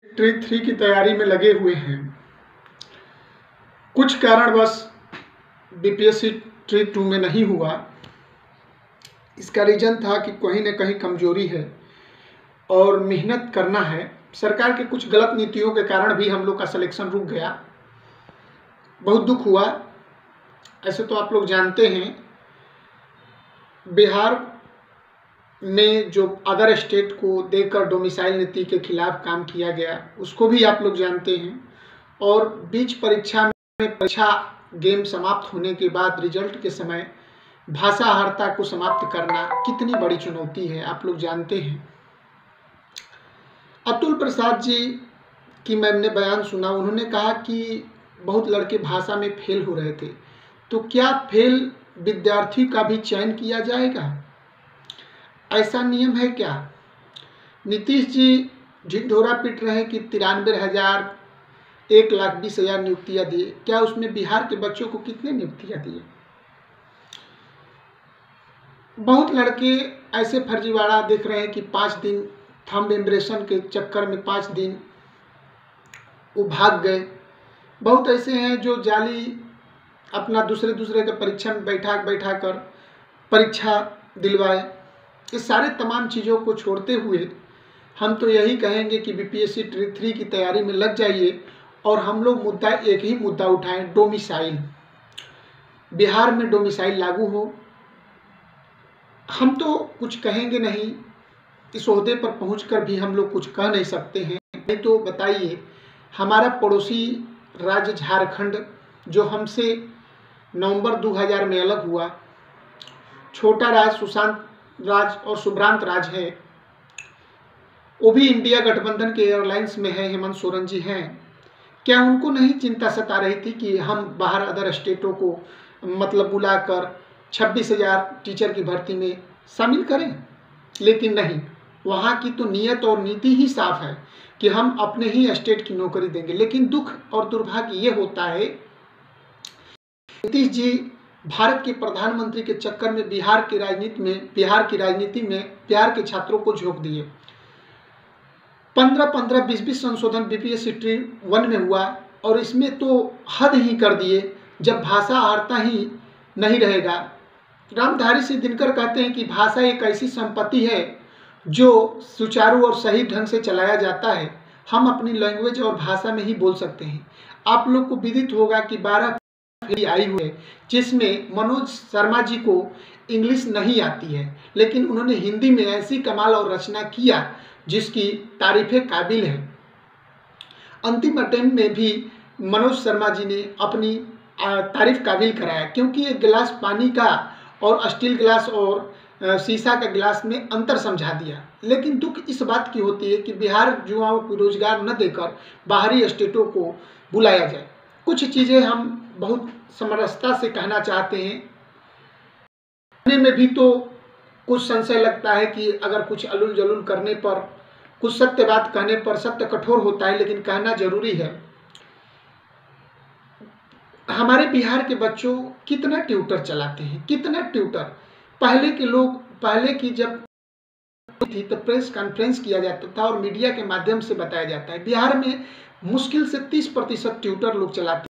Tree 3 की तैयारी में लगे हुए हैं। कुछ कारणवश बीपीएससी ट्री 2 में नहीं हुआ। इसका रीज़न था कि कहीं न कहीं कमजोरी है और मेहनत करना है। सरकार के कुछ गलत नीतियों के कारण भी हम लोग का सिलेक्शन रुक गया। बहुत दुख हुआ। ऐसे तो आप लोग जानते हैं, बिहार में जो अदर स्टेट को देकर डोमिसाइल नीति के खिलाफ काम किया गया, उसको भी आप लोग जानते हैं। और बीच परीक्षा में परीक्षा गेम समाप्त होने के बाद रिजल्ट के समय भाषाहरता को समाप्त करना कितनी बड़ी चुनौती है, आप लोग जानते हैं। अतुल प्रसाद जी की मैंने बयान सुना। उन्होंने कहा कि बहुत लड़के भाषा में फेल हो रहे थे, तो क्या फेल विद्यार्थी का भी चयन किया जाएगा? ऐसा नियम है क्या? नीतीश जी ढिंढोरा पीट रहे हैं कि 93,000 1,20,000 नियुक्तियां दिए। क्या उसमें बिहार के बच्चों को कितने नियुक्तियां दिए? बहुत लड़के ऐसे फर्जीवाड़ा देख रहे हैं कि 5 दिन थंब इम्प्रेशन के चक्कर में 5 दिन वो भाग गए। बहुत ऐसे हैं जो जाली अपना दूसरे के परीक्षा में बैठा कर परीक्षा दिलवाए। इस सारे तमाम चीज़ों को छोड़ते हुए हम तो यही कहेंगे कि बीपीएससी ट्री 3 की तैयारी में लग जाइए और हम लोग एक ही मुद्दा उठाएं, डोमिसाइल। बिहार में डोमिसाइल लागू हो। हम तो कुछ कहेंगे नहीं, इस ओहदे पर पहुंचकर भी हम लोग कुछ कह नहीं सकते हैं। नहीं तो बताइए, हमारा पड़ोसी राज्य झारखंड जो हमसे नवंबर 2000 में अलग हुआ, छोटा राज्य सुशांत राज्य और सुभ्रांत राज्य है, वो भी इंडिया गठबंधन के एयरलाइंस में है, हेमंत सोरेन जी हैं। क्या उनको नहीं चिंता सता रही थी कि हम बाहर अदर स्टेटों को बुलाकर 26,000 टीचर की भर्ती में शामिल करें? लेकिन नहीं, वहाँ की तो नीयत और नीति ही साफ है कि हम अपने ही स्टेट की नौकरी देंगे। लेकिन दुख और दुर्भाग्य ये होता है, नीतीश जी भारत के प्रधानमंत्री के चक्कर में बिहार की राजनीति में बिहार के छात्रों को झोंक दिए। 15-15, 20-20 संशोधन बीपीएससी ट्री 1 में हुआ और इसमें तो हद ही कर दिए। जब भाषाहरता ही नहीं रहेगा, रामधारी सिंह दिनकर कहते हैं कि भाषा एक ऐसी संपत्ति है जो सुचारू और सही ढंग से चलाया जाता है। हम अपनी लैंग्वेज और भाषा में ही बोल सकते हैं। आप लोग को विदित होगा कि 12 आई हुई है जिसमें मनोज शर्मा जी को इंग्लिश नहीं आती है, लेकिन उन्होंने हिंदी में ऐसी कमाल और रचना किया जिसकी तारीफे काबिल है। अंतिम अटेम्प्ट में भी मनोज शर्मा जी ने अपनी तारीफ काबिल कराया, क्योंकि एक गिलास पानी का और स्टील गिलास और शीशा का गिलास में अंतर समझा दिया। लेकिन दुख इस बात की होती है कि बिहार युवाओं को रोजगार न देकर बाहरी स्टेटों को बुलाया जाए। कुछ चीज़ें हम बहुत समरसता से कहना चाहते हैं। कहने में भी तो कुछ संशय लगता है कि अगर कुछ अलुल जलुल करने पर, कुछ सत्य बात कहने पर सत्य कठोर होता है, लेकिन कहना जरूरी है। हमारे बिहार के बच्चों कितना ट्यूटर चलाते हैं, कितना ट्यूटर। पहले की जब थी तो प्रेस कॉन्फ्रेंस किया जाता था और मीडिया के माध्यम से बताया जाता है। बिहार में मुश्किल से 30% ट्यूटर लोग चलाते हैं।